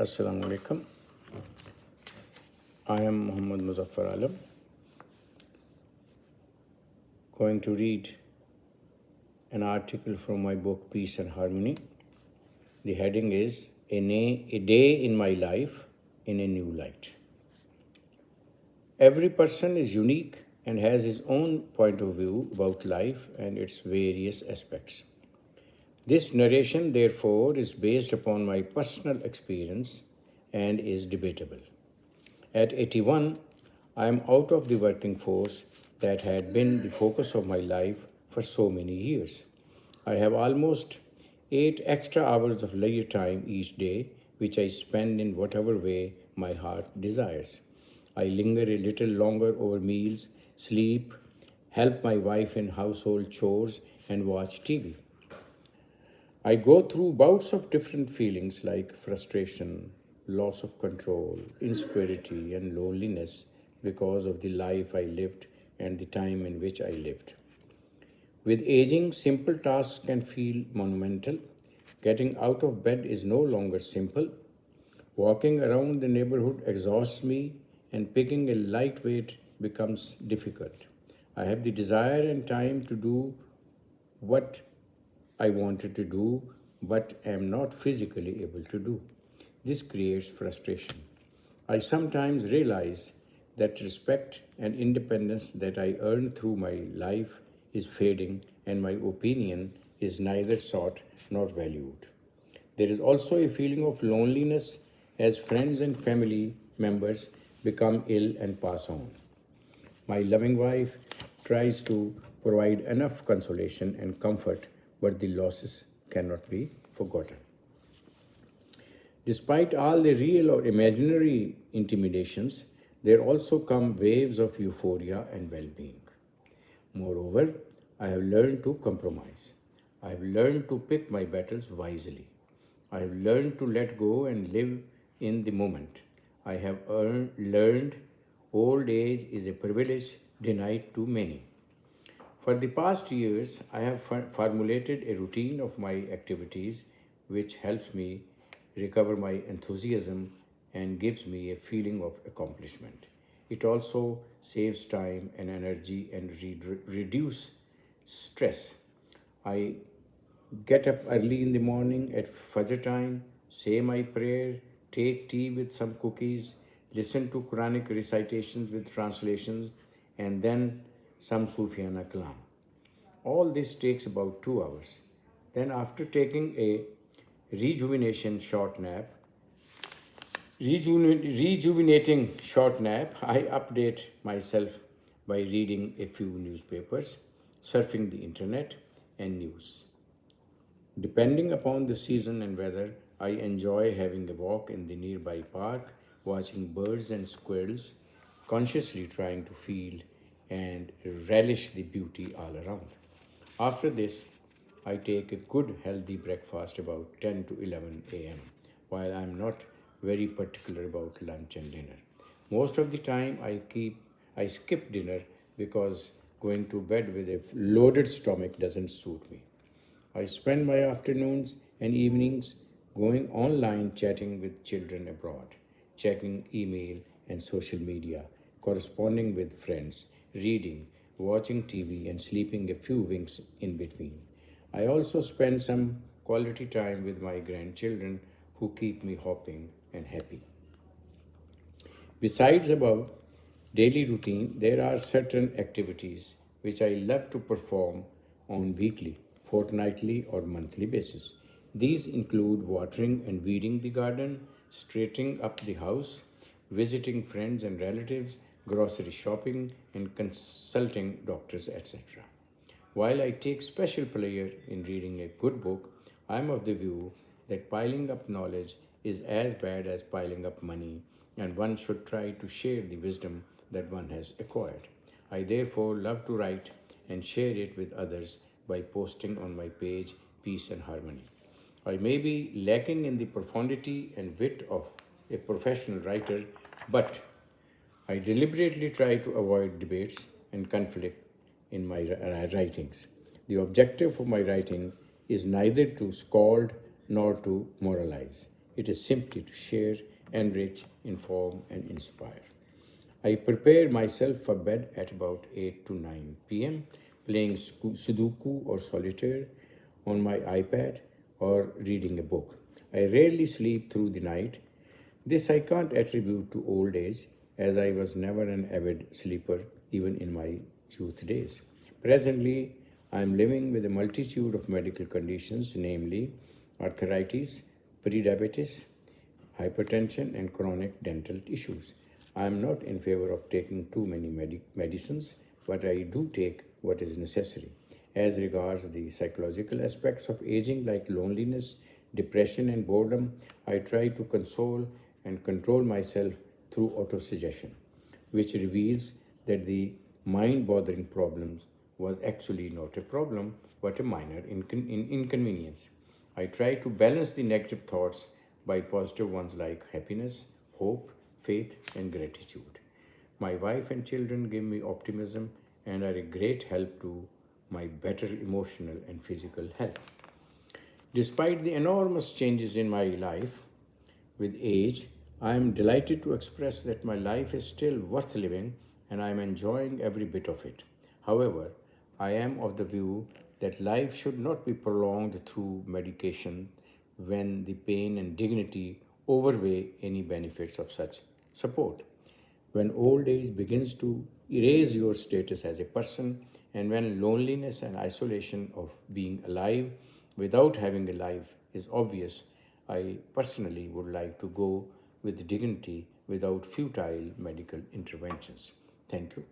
Assalamu alaikum. I am Muhammad Muzaffar Alam, going to read an article from my book Peace and Harmony. The heading is A Day in My Life in a New Light. Every person is unique and has his own point of view about life and its various aspects. This narration, therefore, is based upon my personal experience and is debatable. At 81, I am out of the working force that had been the focus of my life for so many years. I have almost 8 extra hours of leisure time each day, which I spend in whatever way my heart desires. I linger a little longer over meals, sleep, help my wife in household chores, and watch TV. I go through bouts of different feelings like frustration, loss of control, insecurity, and loneliness because of the life I lived and the time in which I lived. With aging, simple tasks can feel monumental. Getting out of bed is no longer simple. Walking around the neighborhood exhausts me, and picking a lightweight becomes difficult. I have the desire and time to do what I wanted to do but am not physically able to do. This creates frustration. I sometimes realize that respect and independence that I earned through my life is fading and my opinion is neither sought nor valued. There is also a feeling of loneliness as friends and family members become ill and pass on. My loving wife tries to provide enough consolation and comfort, but the losses cannot be forgotten. Despite all the real or imaginary intimidations, there also come waves of euphoria and well being. Moreover, I have learned to compromise. I have learned to pick my battles wisely. I have learned to let go and live in the moment. I have learned old age is a privilege denied to many. For the past years, I have formulated a routine of my activities which helps me recover my enthusiasm and gives me a feeling of accomplishment. It also saves time and energy and reduce stress. I get up early in the morning at Fajr time, say my prayer, take tea with some cookies, listen to Quranic recitations with translations, and then some Sufiana kalam. All this takes about 2 hours. Then, after taking a rejuvenation short nap, rejuvenating short nap, I update myself by reading a few newspapers, surfing the internet, and news. Depending upon the season and weather, I enjoy having a walk in the nearby park, watching birds and squirrels, consciously trying to feel and relish the beauty all around. After this, I take a good healthy breakfast about 10 to 11 a.m. while I'm not very particular about lunch and dinner. Most of the time I skip dinner because going to bed with a loaded stomach doesn't suit me. I spend my afternoons and evenings going online chatting with children abroad, checking email and social media, corresponding with friends, reading, watching TV, and sleeping a few winks in between. I also spend some quality time with my grandchildren who keep me hopping and happy. Besides above daily routine, there are certain activities which I love to perform on weekly, fortnightly, or monthly basis. These include watering and weeding the garden, straightening up the house, visiting friends and relatives, grocery shopping, and consulting doctors, etc. While I take special pleasure in reading a good book, I am of the view that piling up knowledge is as bad as piling up money, and one should try to share the wisdom that one has acquired. I therefore love to write and share it with others by posting on my page Peace and Harmony. I may be lacking in the profundity and wit of a professional writer, but I deliberately try to avoid debates and conflict in my writings. The objective of my writing is neither to scold nor to moralize. It is simply to share, enrich, inform, and inspire. I prepare myself for bed at about 8 to 9 p.m., playing Sudoku or solitaire on my iPad or reading a book. I rarely sleep through the night. This I can't attribute to old age, as I was never an avid sleeper even in my youth days. Presently, I am living with a multitude of medical conditions, namely arthritis, prediabetes, hypertension, and chronic dental issues. I am not in favor of taking too many medicines, but I do take what is necessary. As regards the psychological aspects of aging, like loneliness, depression, and boredom, I try to console and control myself through autosuggestion, which reveals that the mind bothering problems was actually not a problem but a minor inconvenience. I try to balance the negative thoughts by positive ones like happiness, hope, faith, and gratitude. My wife and children give me optimism and are a great help to my better emotional and physical health. Despite the enormous changes in my life with age, I am delighted to express that my life is still worth living and I am enjoying every bit of it. However, I am of the view that life should not be prolonged through medication when the pain and dignity overweigh any benefits of such support. When old age begins to erase your status as a person, and when loneliness and isolation of being alive without having a life is obvious, I personally would like to go with dignity without futile medical interventions. Thank you.